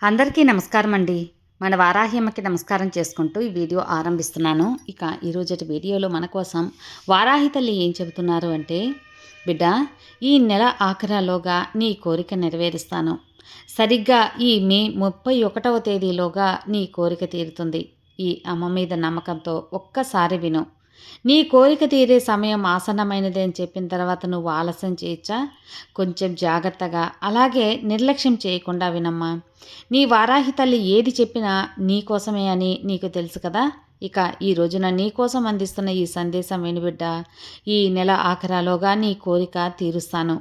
అందరికీ నమస్కారం అండి. మన వారాహ్యమ్మకి నమస్కారం చేసుకుంటూ ఈ వీడియో ఆరంభిస్తున్నాను. ఇక ఈరోజటి వీడియోలో మన కోసం వారాహి తల్లి ఏం చెబుతున్నారు అంటే, బిడ్డ, ఈ నెల ఆఖరాలోగా నీ కోరిక నెరవేరుస్తాను. సరిగ్గా ఈ మే 31వ తేదీలోగా నీ కోరిక తీరుతుంది. ఈ అమ్మ మీద నమ్మకంతో ఒక్కసారి విను. నీ కోరిక తీరే సమయం ఆసన్నమైనది అని చెప్పిన తర్వాత నువ్వు ఆలస్యం చేయొచ్చా? కొంచెం జాగ్రత్తగా, అలాగే నిర్లక్ష్యం చేయకుండా వినమ్మా. నీ వారాహి తల్లి ఏది చెప్పినా నీ కోసమే అని నీకు తెలుసు కదా. ఇక ఈ రోజున నీ కోసం అందిస్తున్న ఈ సందేశం వినుబిడ్డ. ఈ నెల ఆఖరాలోగా నీ కోరిక తీరుస్తాను.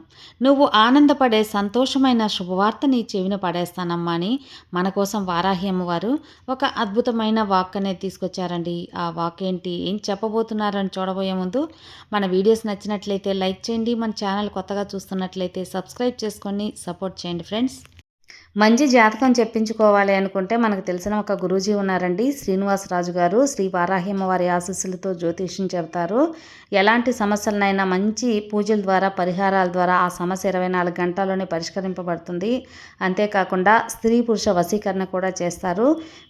నువ్వు ఆనందపడే సంతోషమైన శుభవార్త నీ చెవిన పడేస్తానమ్మా అని మన కోసం వారాహి అమ్మవారు ఒక అద్భుతమైన వాక్ అనేది తీసుకొచ్చారండి. ఆ వాక్ ఏంటి, ఏం చెప్పబోతున్నారని చూడబోయే ముందు మన వీడియోస్ నచ్చినట్లయితే లైక్ చేయండి. మన ఛానల్ కొత్తగా చూస్తున్నట్లయితే సబ్స్క్రైబ్ చేసుకొని సపోర్ట్ చేయండి ఫ్రెండ్స్. మంచి జాతకం చెప్పించుకోవాలి అనుకుంటే మనకు తెలిసిన ఒక గురూజీ ఉన్నారండి, శ్రీనివాసరాజు గారు. శ్రీ వారాహిమ్మ వారి ఆశీస్సులతో జ్యోతిష్యం చెబుతారు. ఎలాంటి సమస్యలనైనా మంచి పూజల ద్వారా, పరిహారాల ద్వారా ఆ సమస్య 24 గంటల్లోనే పరిష్కరింపబడుతుంది. అంతేకాకుండా స్త్రీ పురుష వశీకరణ కూడా చేస్తారు.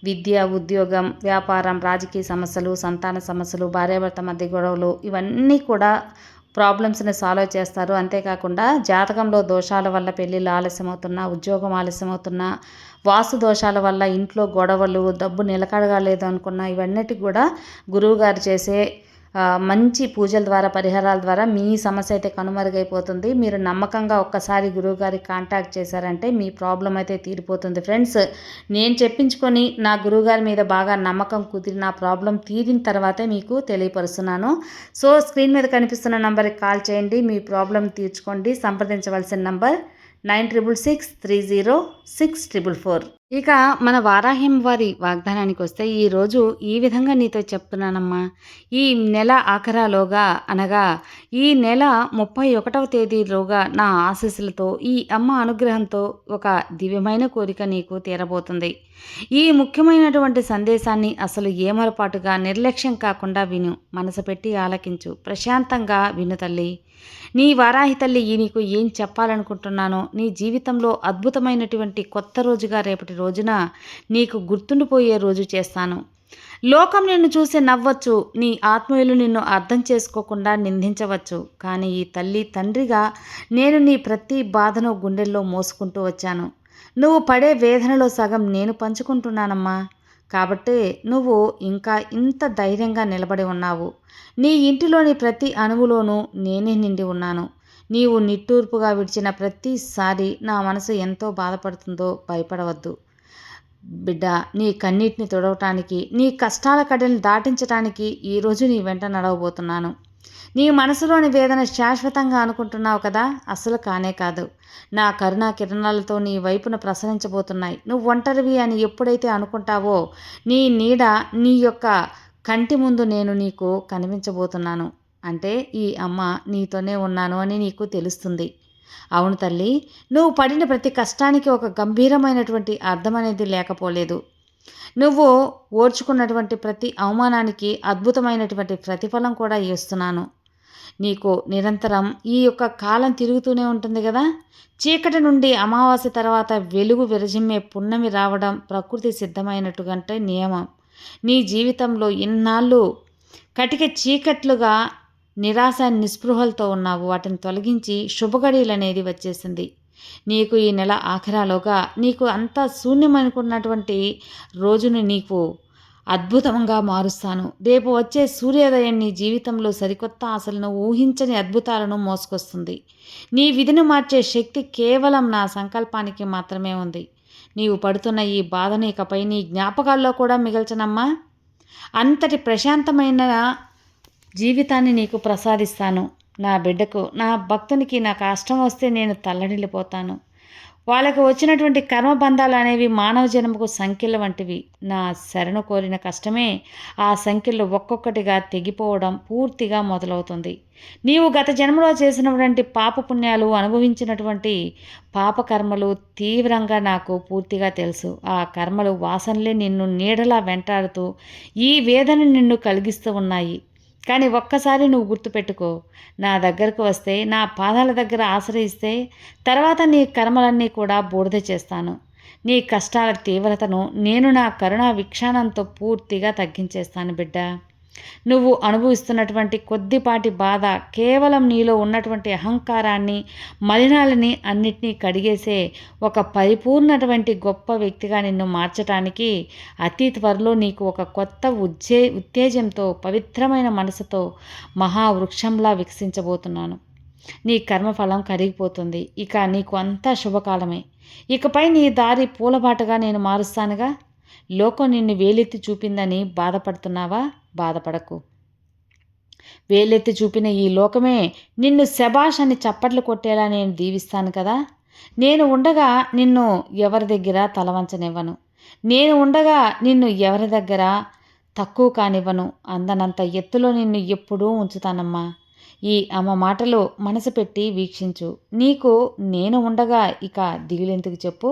విద్య, ఉద్యోగం, వ్యాపారం, రాజకీయ సమస్యలు, సంతాన సమస్యలు, భార్యాభర్త మధ్య గొడవలు, ఇవన్నీ కూడా ప్రాబ్లమ్స్ని సాల్వ్ చేస్తారు. అంతేకాకుండా జాతకంలో దోషాల వల్ల పెళ్ళిళ్ళు ఆలస్యమవుతున్నా, ఉద్యోగం ఆలస్యమవుతున్నా, వాస్తు దోషాల వల్ల ఇంట్లో గొడవలు, డబ్బు నిలకడగా లేదు అనుకున్నా, ఇవన్నిటికి కూడా గురువుగారు చేసే మంచి పూజల ద్వారా, పరిహారాల ద్వారా మీ సమస్య అయితే కనుమరుగైపోతుంది. మీరు నమ్మకంగా ఒక్కసారి గురువుగారికి కాంటాక్ట్ చేశారంటే మీ ప్రాబ్లం అయితే తీరిపోతుంది ఫ్రెండ్స్. నేను చెప్పించుకొని నా గురువుగారి మీద బాగా నమ్మకం కుదిరి నా ప్రాబ్లం తీరిన తర్వాతే మీకు తెలియపరుస్తున్నాను. సో స్క్రీన్ మీద కనిపిస్తున్న నంబర్కి కాల్ చేయండి, మీ ప్రాబ్లం తీర్చుకోండి. సంప్రదించవలసిన నంబర్ 9663064444. ఇక మన వారాహ్యం వారి వాగ్దానానికి వస్తే, ఈరోజు ఈ విధంగా నీతో చెప్తున్నానమ్మా. ఈ నెల ఆఖరాలోగా, అనగా ఈ నెల 31వ తేదీలోగా నా ఆశీస్సులతో, ఈ అమ్మ అనుగ్రహంతో ఒక దివ్యమైన కోరిక నీకు తీరబోతుంది. ఈ ముఖ్యమైనటువంటి సందేశాన్ని అసలు ఏమరపాటుగా, నిర్లక్ష్యం కాకుండా విను. మనసు పెట్టి ఆలకించు. ప్రశాంతంగా విను తల్లి. నీ వారాహి తల్లి నీకు ఏం చెప్పాలనుకుంటున్నానో, నీ జీవితంలో అద్భుతమైనటువంటి కొత్త రోజుగా రేపటి రోజున నీకు గుర్తుండిపోయే రోజు చేస్తాను. లోకం నిన్ను చూసి నవ్వచ్చు, నీ ఆత్మీయులు నిన్ను అర్థం చేసుకోకుండా నిందించవచ్చు. కానీ ఈ తల్లి తండ్రిగా నేను నీ ప్రతి బాధను గుండెల్లో మోసుకుంటూ వచ్చాను. నువ్వు పడే వేదనలో సగం నేను పంచుకుంటున్నానమ్మా. కాబట్టి నువ్వు ఇంకా ఇంత ధైర్యంగా నిలబడి ఉన్నావు. నీ ఇంటిలోని ప్రతి అణువులోనూ నేనే నిండి ఉన్నాను. నీవు నిట్టూర్పుగా విడిచిన ప్రతిసారి నా మనసు ఎంతో బాధపడుతుందో భయపడవద్దు బిడ్డ. నీ కన్నీటిని తుడవటానికి, నీ కష్టాల కడల్ని దాటించటానికి ఈరోజు నీ వెంట నడవబోతున్నాను. నీ మనసులోని వేదన శాశ్వతంగా అనుకుంటున్నావు కదా, అసలు కానే కాదు. నా కరుణా కిరణాలతో నీ వైపున ప్రసరించబోతున్నాయి. నువ్వు ఒంటరివి అని ఎప్పుడైతే అనుకుంటావో, నీ నీడ నీ యొక్క కంటి ముందు నేను నీకు కనిపించబోతున్నాను. అంటే ఈ అమ్మ నీతోనే ఉన్నాను అని నీకు తెలుస్తుంది. అవును తల్లి, నువ్వు పడిన ప్రతి కష్టానికి ఒక గంభీరమైనటువంటి అర్థం అనేది లేకపోలేదు. నువ్వు ఓర్చుకున్నటువంటి ప్రతి అవమానానికి అద్భుతమైనటువంటి ప్రతిఫలం కూడా ఇస్తున్నాను. నీకు నిరంతరం ఈ యొక్క కాలం తిరుగుతూనే ఉంటుంది కదా. చీకటి నుండి అమావాస్య తర్వాత వెలుగు విరజిమ్మే పున్నమి రావడం ప్రకృతి సిద్ధమైనట్టుగంటే నియమం. నీ జీవితంలో ఇన్నాళ్ళు కటిక చీకట్లుగా నిరాశ నిస్పృహలతో ఉన్నావు. వాటిని తొలగించి శుభగడియలు అనేది వచ్చేసింది. నీకు ఈ నెల ఆఖరాలోగా నీకు అంతా శూన్యమనుకున్నటువంటి రోజును నీకు అద్భుతంగా మారుస్తాను. రేపు వచ్చే సూర్యోదయం నీ జీవితంలో సరికొత్త ఆశలను, ఊహించని అద్భుతాలను మోసుకొస్తుంది. నీ విధిని మార్చే శక్తి కేవలం నా సంకల్పానికి మాత్రమే ఉంది. నీవు పడుతున్న ఈ బాధను ఇకపై నీ జ్ఞాపకాల్లో కూడా మిగల్చనమ్మా. అంతటి ప్రశాంతమైన జీవితాన్ని నీకు ప్రసాదిస్తాను. నా బిడ్డకు, నా భక్తునికి నా కష్టం వస్తే నేను తల్లడిల్లిపోతాను. వాళ్ళకు వచ్చినటువంటి కర్మబంధాలు అనేవి మానవ జన్మకు సంఖ్యల వంటివి. నా శరణు కోరిన కష్టమే ఆ సంఖ్యలు ఒక్కొక్కటిగా తెగిపోవడం పూర్తిగా మొదలవుతుంది. నీవు గత జన్మలో చేసినటువంటి పాపపుణ్యాలు, అనుభవించినటువంటి పాపకర్మలు తీవ్రంగా నాకు పూర్తిగా తెలుసు. ఆ కర్మలు వాసనలే నిన్ను నీడలా వెంటాడుతూ ఈ వేదన నిన్ను కలిగిస్తూ ఉన్నాయి. కానీ ఒక్కసారి నువ్వు గుర్తుపెట్టుకో, నా దగ్గరకు వస్తే, నా పాదాల దగ్గర ఆశ్రయిస్తే తర్వాత నీ కర్మలన్నీ కూడా బూడిద చేస్తాను. నీ కష్టాల తీవ్రతను నేను నా కరుణా వీక్షణంతో పూర్తిగా తగ్గించేస్తాను బిడ్డ. నువ్వు అనుభవిస్తున్నటువంటి కొద్దిపాటి బాధ కేవలం నీలో ఉన్నటువంటి అహంకారాన్ని, మలినాలని అన్నిటినీ కడిగేసే ఒక పరిపూర్ణటువంటి గొప్ప వ్యక్తిగా నిన్ను మార్చటానికి అతి త్వరలో నీకు ఒక కొత్త ఉత్తేజంతో, పవిత్రమైన మనసుతో మహావృక్షంలా వికసించబోతున్నాను. నీ కర్మఫలం కరిగిపోతుంది. ఇక నీకు అంతా శుభకాలమే. ఇకపై నీ దారి పూలబాటగా నేను మారుస్తానుగా. లోకం నిన్ను వేలెత్తి చూపిందని బాధపడుతున్నావా? బాధపడకు. వేలెత్తి చూపిన ఈ లోకమే నిన్ను శబాష్ అని చప్పట్లు కొట్టేలా నేను దీవిస్తాను కదా. నేను ఉండగా నిన్ను ఎవరి దగ్గర తలవంచనివ్వను. నేను ఉండగా నిన్ను ఎవరి దగ్గర తక్కువ కానివ్వను. అందనంత ఎత్తులో నిన్ను ఎప్పుడూ ఉంచుతానమ్మా. ఈ అమ్మ మాటలు మనసు పెట్టి వీక్షించు. నీకు నేను ఉండగా ఇక దిగులెందుకు చెప్పు.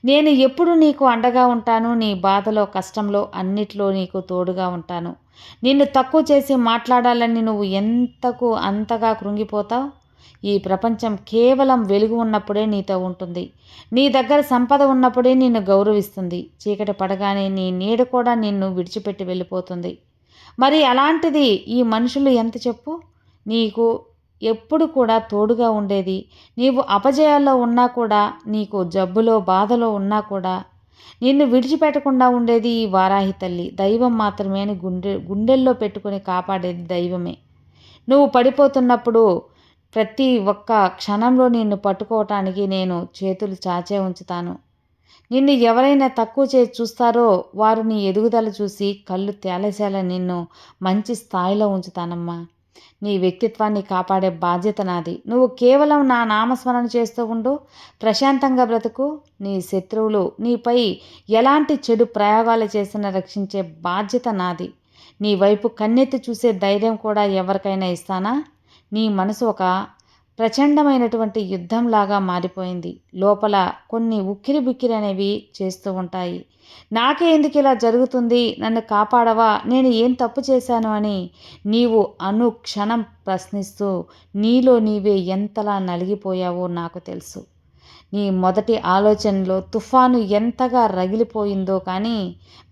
నేను ఎప్పుడు నీకు అండగా ఉంటాను. నీ బాధలో, కష్టంలో అన్నిట్లో నీకు తోడుగా ఉంటాను. నిన్ను తక్కువ చేసి మాట్లాడాలని నువ్వు ఎంతకు అంతగా కృంగిపోతావు. ఈ ప్రపంచం కేవలం వెలుగు ఉన్నప్పుడే నీతో ఉంటుంది. నీ దగ్గర సంపద ఉన్నప్పుడే నిన్ను గౌరవిస్తుంది. చీకటి పడగానే నీ నీడ కూడా నిన్ను విడిచిపెట్టి వెళ్ళిపోతుంది. మరి అలాంటిది ఈ మనుషులు ఎంత చెప్పు. నీకు ఎప్పుడు కూడా తోడుగా ఉండేది. నీవు అపజయాల్లో ఉన్నా కూడా, నీకు జబ్బులో, బాధలో ఉన్నా కూడా నిన్ను విడిచిపెట్టకుండా ఉండేది ఈ వారాహి తల్లి. దైవం మాత్రమే అని గుండెల్లో పెట్టుకొని కాపాడేది దైవమే. నువ్వు పడిపోతున్నప్పుడు ప్రతి ఒక్క క్షణంలో నిన్ను పట్టుకోవటానికి నేను చేతులు చాచే ఉంచుతాను. నిన్ను ఎవరైనా తక్కువ చేసి చూస్తారో వారు నీ ఎదుగుదల చూసి కళ్ళు తేలేసేలా నిన్ను మంచి స్థాయిలో ఉంచుతానమ్మా. నీ వ్యక్తిత్వాన్ని కాపాడే బాధ్యత నాది. నువ్వు కేవలం నా నామస్మరణ చేస్తూ ఉండు. ప్రశాంతంగా బ్రతుకు. నీ శత్రువులు నీపై ఎలాంటి చెడు ప్రయోగాలు చేసినా రక్షించే బాధ్యత నాది. నీ వైపు కన్నెత్తి చూసే ధైర్యం కూడా ఎవరికైనా ఇస్తానా? నీ మనసు ఒక ప్రచండమైనటువంటి యుద్ధంలాగా మారిపోయింది. లోపల కొన్ని ఉక్కిరి బిక్కిరి అనేవి చేస్తూ ఉంటాయి. నాకే ఎందుకు ఇలా జరుగుతుంది, నన్ను కాపాడవా, నేను ఏం తప్పు చేశాను అని నీవు అనుక్షణం ప్రశ్నిస్తూ నీలో నీవే ఎంతలా నలిగిపోయావో నాకు తెలుసు. నీ మొదటి ఆలోచనలో తుఫాను ఎంతగా రగిలిపోయిందో కానీ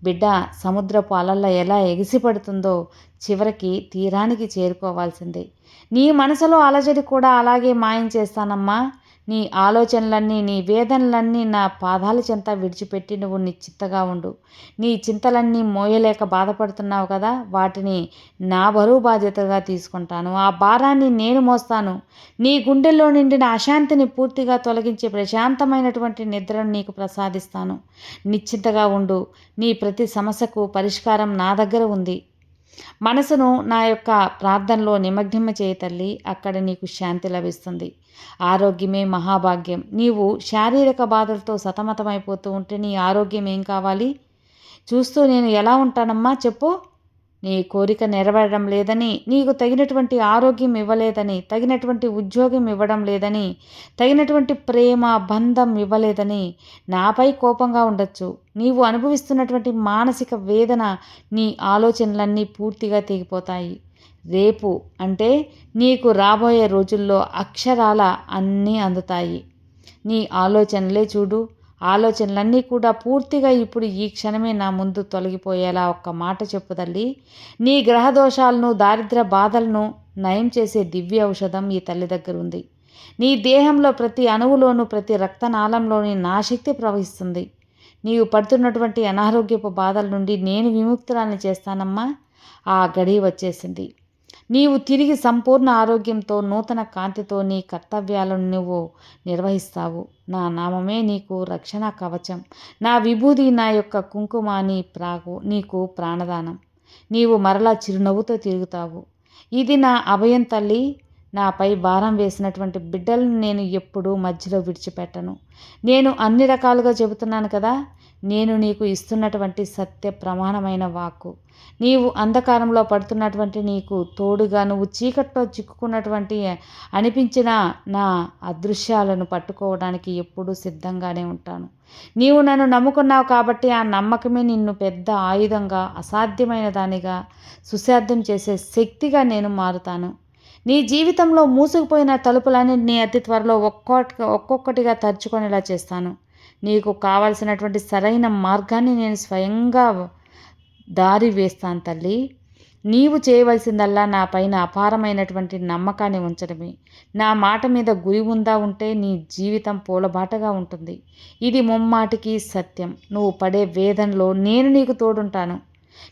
బిడ్డ సముద్రపు అలల ఎలా ఎగిసిపడుతుందో చివరికి తీరానికి చేరుకోవాల్సిందే. నీ మనసులో అలజడి కూడా అలాగే మాయం చేస్తానమ్మా. నీ ఆలోచనలన్నీ, నీ వేదనలన్నీ నా పాదాల చెంత విడిచిపెట్టి నువ్వు నిశ్చింతగా ఉండు. నీ చింతలన్నీ మోయలేక బాధపడుతున్నావు కదా, వాటిని నా బరువు బాధ్యతగా తీసుకుంటాను. ఆ భారాన్ని నేను మోస్తాను. నీ గుండెల్లో నిండిన అశాంతిని పూర్తిగా తొలగించి ప్రశాంతమైనటువంటి నిద్రను నీకు ప్రసాదిస్తాను. నిశ్చింతగా ఉండు. నీ ప్రతి సమస్యకు పరిష్కారం నా దగ్గర ఉంది. మనసును నా యొక్క ప్రార్థనలో నిమగ్నమ చేయి తల్లి. అక్కడ నీకు శాంతి లభిస్తుంది. ఆరోగ్యమే మహాభాగ్యం. నీవు శారీరక బాధలతో సతమతమైపోతూ ఉంటే నీ ఆరోగ్యం ఏం కావాలి? చూస్తూ నేను ఎలా ఉంటానమ్మా చెప్పు. నీ కోరిక నెరవేరడం లేదని, నీకు తగినటువంటి ఆరోగ్యం ఇవ్వలేదని, తగినటువంటి ఉద్యోగం ఇవ్వడం లేదని, తగినటువంటి ప్రేమ బంధం ఇవ్వలేదని నాపై కోపంగా ఉండొచ్చు. నీవు అనుభవిస్తున్నటువంటి మానసిక వేదన, నీ ఆలోచనలన్నీ పూర్తిగా తెగిపోతాయి. రేపు అంటే నీకు రాబోయే రోజుల్లో అక్షరాల అన్నీ అందుతాయి. నీ ఆలోచనలే చూడు. ఆలోచనలన్నీ కూడా పూర్తిగా ఇప్పుడు ఈ క్షణమే నా ముందు తొలగిపోయేలా ఒక్క మాట చెప్పు తల్లి. నీ గ్రహదోషాలను, దారిద్ర్య బాధలను నయం చేసే దివ్య ఔషధం ఈ తల్లి దగ్గర ఉంది. నీ దేహంలో ప్రతి అణువులోనూ, ప్రతి రక్తనాళంలోని నా శక్తి ప్రవహిస్తుంది. నీవు పడుతున్నటువంటి అనారోగ్యపు బాధల నుండి నేను విముక్తురాల్ని చేస్తానమ్మా. ఆ గడియ వచ్చేసింది. నీవు తిరిగి సంపూర్ణ ఆరోగ్యంతో, నూతన కాంతితో నీ కర్తవ్యాలను నువ్వు నిర్వహిస్తావు. నా నామమే నీకు రక్షణ కవచం. నా విభూది, నా యొక్క కుంకుమ నీకు ప్రాణదానం. నీవు మరలా చిరునవ్వుతో తిరుగుతావు. ఇది నా అభయం తల్లి. నాపై భారం వేసినటువంటి బిడ్డలను నేను ఎప్పుడూ మధ్యలో విడిచిపెట్టను. నేను అన్ని రకాలుగా చెబుతున్నాను కదా. నేను నీకు ఇస్తున్నటువంటి సత్య ప్రమాణమైన వాక్కు. నీవు అంధకారంలో పడుతున్నటువంటి నీకు తోడుగా, నువ్వు చీకట్లో చిక్కుకున్నటువంటి అనిపించిన నా అదృశ్యాలను పట్టుకోవడానికి ఎప్పుడూ సిద్ధంగానే ఉంటాను. నీవు నన్ను నమ్ముకున్నావు కాబట్టి ఆ నమ్మకమే నిన్ను పెద్ద ఆయుధంగా, అసాధ్యమైన దానిగా సుసాధ్యం చేసే శక్తిగా నేను మారుతాను. నీ జీవితంలో మూసుకుపోయిన తలుపులన్నింటినీ అతి త్వరలో ఒక్కొక్కటిగా తెరుచుకొనేలా చేస్తాను. నీకు కావలసినటువంటి సరైన మార్గాన్ని నేను స్వయంగా దారి వేస్తాను తల్లి. నీవు చేయవలసిందల్లా నా పైన అపారమైనటువంటి నమ్మకాన్ని ఉంచడమే. నా మాట మీద గురి ఉంటే నీ జీవితం పూలబాటగా ఉంటుంది. ఇది ముమ్మాటికి సత్యం. నువ్వు పడే వేదనలో నేను నీకు తోడుంటాను.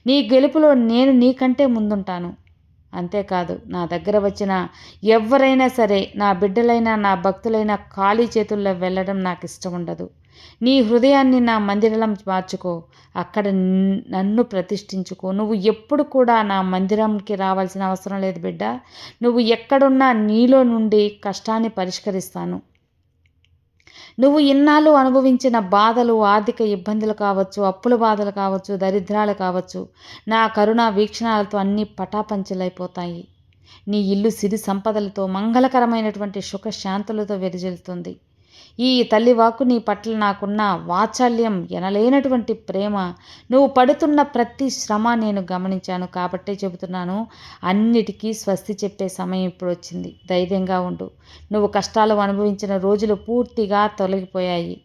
నీ గెలుపులో నేను నీకంటే ముందుంటాను. అంతేకాదు, నా దగ్గర వచ్చిన ఎవరైనా సరే, నా బిడ్డలైనా నా భక్తులైనా ఖాళీ చేతుల్లో వెళ్ళడం నాకు ఇష్టం ఉండదు. నీ హృదయాన్ని నా మందిరం మార్చుకో, అక్కడ నన్ను ప్రతిష్ఠించుకో. నువ్వు ఎప్పుడు కూడా నా మందిరంకి రావాల్సిన అవసరం లేదు బిడ్డ. నువ్వు ఎక్కడున్నా నీలో నుండి కష్టాన్ని పరిష్కరిస్తాను. నువ్వు ఇన్నాళ్ళు అనుభవించిన బాధలు, ఆర్థిక ఇబ్బందులు కావచ్చు, అప్పుల బాధలు కావచ్చు, దరిద్రాలు కావచ్చు, నా కరుణా వీక్షణాలతో అన్నీ పటాపంచలైపోతాయి. నీ ఇల్లు సిరి సంపదలతో, మంగళకరమైనటువంటి సుఖశాంతులతో వెదజల్లుతుంది. ఈ తల్లి వాక్కు నీ పట్ల నాకున్న వాత్సల్యం, ఎనలేనటువంటి ప్రేమ, నువ్వు పడుతున్న ప్రతి శ్రమ నేను గమనించాను. కాబట్టే చెబుతున్నాను, అన్నిటికీ స్వస్తి చెప్పే సమయం ఇప్పుడు వచ్చింది. ధైర్యంగా ఉండు. నువ్వు కష్టాలు అనుభవించిన రోజులు పూర్తిగా తొలగిపోయాయి.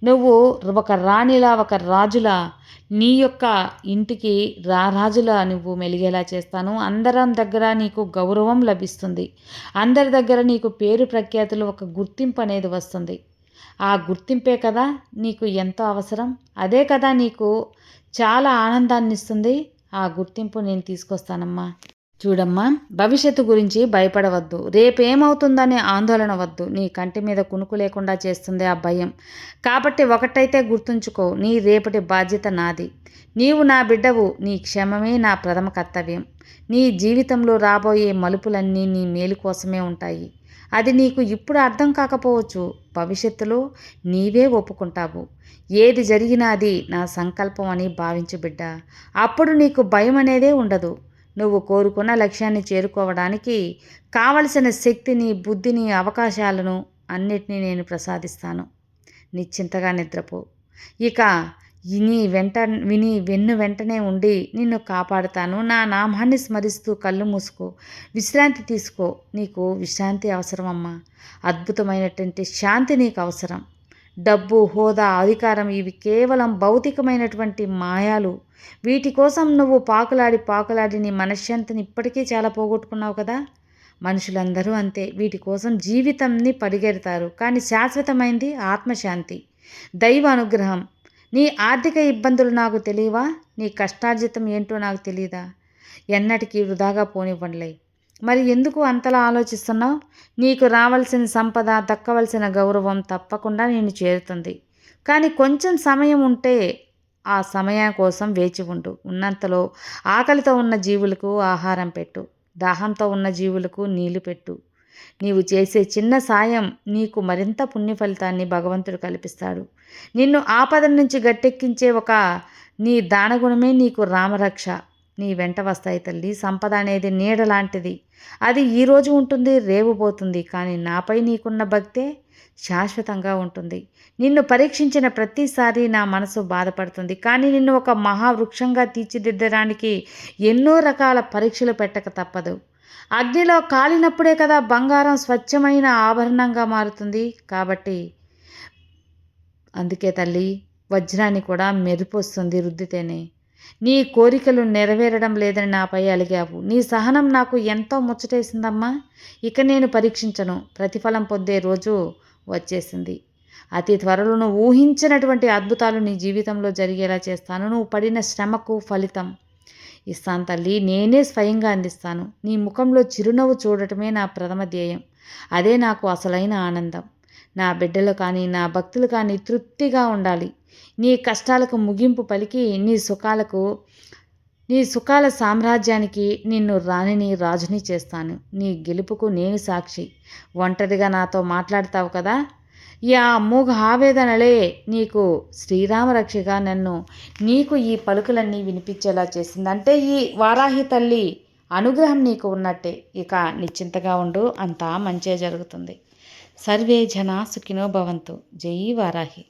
నువ్వు ఒక రాణిలా, ఒక రాజులా, నీ యొక్క ఇంటికి రారాజులా నువ్వు మెలిగేలా చేస్తాను. అందరం దగ్గర నీకు గౌరవం లభిస్తుంది. అందరి దగ్గర నీకు పేరు ప్రఖ్యాతులు, ఒక గుర్తింపు అనేది వస్తుంది. ఆ గుర్తింపే కదా నీకు ఎంతో అవసరం. అదే కదా నీకు చాలా ఆనందాన్ని ఇస్తుంది. ఆ గుర్తింపు నేను తీసుకొస్తానమ్మా. చూడమ్మా, భవిష్యత్తు గురించి భయపడవద్దు. రేపేమవుతుందనే ఆందోళన వద్దు. నీ కంటి మీద కునుకు లేకుండా చేస్తుంది ఆ భయం. కాబట్టి ఒకటైతే గుర్తుంచుకో, నీ రేపటి బాధ్యత నాది. నీవు నా బిడ్డవు. నీ క్షేమమే నా ప్రథమ కర్తవ్యం. నీ జీవితంలో రాబోయే మలుపులన్నీ నీ మేలు కోసమే ఉంటాయి. అది నీకు ఇప్పుడు అర్థం కాకపోవచ్చు. భవిష్యత్తులో నీవే ఒప్పుకుంటావు. ఏది జరిగినా అది నా సంకల్పం అని భావించు బిడ్డ. అప్పుడు నీకు భయం అనేదే ఉండదు. నువ్వు కోరుకున్న లక్ష్యాన్ని చేరుకోవడానికి కావలసిన శక్తిని, బుద్ధిని, అవకాశాలను అన్నిటినీ నేను ప్రసాదిస్తాను. నిశ్చింతగా నిద్రపో. ఇక వెంటనే ఉండి నిన్ను కాపాడుతాను. నా నామాన్ని స్మరిస్తూ కళ్ళు మూసుకో, విశ్రాంతి తీసుకో. నీకు విశ్రాంతి అవసరమమ్మా. అద్భుతమైనటువంటి శాంతి నీకు అవసరం. డబ్బు, హోదా, అధికారం ఇవి కేవలం భౌతికమైనటువంటి మాయాలు. వీటి కోసం నువ్వు పాకులాడి నీ మనశ్శాంతిని ఇప్పటికీ చాలా పోగొట్టుకున్నావు కదా. మనుషులందరూ అంతే. వీటి కోసం జీవితాన్ని పరిగెడతారు. కానీ శాశ్వతమైంది ఆత్మశాంతి, దైవ అనుగ్రహం. నీ ఆర్థిక ఇబ్బందులు నాకు తెలియవా? నీ కష్టార్జితం ఏంటో నాకు తెలియదా? ఎన్నటికీ వృధాగా పోనివ్వండిలే. మరి ఎందుకు అంతలా ఆలోచిస్తున్నావు? నీకు రావాల్సిన సంపద, దక్కవలసిన గౌరవం తప్పకుండా నేను చేరుతుంది. కానీ కొంచెం సమయం ఉంటే ఆ సమయం కోసం వేచి ఉండు. ఉన్నంతలో ఆకలితో ఉన్న జీవులకు ఆహారం పెట్టు, దాహంతో ఉన్న జీవులకు నీళ్లు పెట్టు. నీవు చేసే చిన్న సాయం నీకు మరింత పుణ్య ఫలితాన్ని భగవంతుడు కల్పిస్తాడు. నిన్ను ఆపద నుంచి గట్టెక్కించే నీ దానగుణమే నీకు రామరక్ష. నీ వెంట వస్తాయి తల్లి. సంపద అనేది నీడ లాంటిది. అది ఈరోజు ఉంటుంది, రేపు పోతుంది. కానీ నాపై నీకున్న భక్తే శాశ్వతంగా ఉంటుంది. నిన్ను పరీక్షించిన ప్రతిసారి నా మనసు బాధపడుతుంది. కానీ నిన్ను ఒక మహావృక్షంగా తీర్చిదిద్దడానికి ఎన్నో రకాల పరీక్షలు పెట్టక తప్పదు. అగ్నిలో కాలినప్పుడే కదా బంగారం స్వచ్ఛమైన ఆభరణంగా మారుతుంది. కాబట్టి అందుకే తల్లి, వజ్రాన్ని కూడా మెరుపు వస్తుంది రుద్దితేనే. నీ కోరికలు నెరవేరడం లేదని నాపై అలిగావు. నీ సహనం నాకు ఎంతో ముచ్చటేసిందమ్మా. ఇక నేను పరీక్షించను. ప్రతిఫలం పొందే రోజు వచ్చేసింది. అతి త్వరలో నువ్వు ఊహించినటువంటి అద్భుతాలు నీ జీవితంలో జరిగేలా చేస్తాను. నువ్వు పడిన శ్రమకు ఫలితం ఇస్తాను తల్లి. నేనే స్వయంగా అందిస్తాను. నీ ముఖంలో చిరునవ్వు చూడటమే నా ప్రథమ ధ్యేయం. అదే నాకు అసలైన ఆనందం. నా బిడ్డలు కానీ, నా భక్తులు కానీ తృప్తిగా ఉండాలి. నీ కష్టాలకు ముగింపు పలికి నీ సుఖాల సామ్రాజ్యానికి నిన్ను రాణిని, రాజుని చేస్తాను. నీ గెలుపుకు నేను సాక్షి. ఒంటరిగా నాతో మాట్లాడతావు కదా. ఆ మూగ ఆవేదనలే నీకు శ్రీరామరక్షగా నీకు ఈ పలుకులన్నీ వినిపించేలా చేసింది. అంటే ఈ వారాహి తల్లి అనుగ్రహం నీకు ఉన్నట్టే. ఇక నిశ్చింతగా ఉండు, అంతా మంచే జరుగుతుంది. సర్వే జనా సుఖినో భవంతు. జై వారాహి.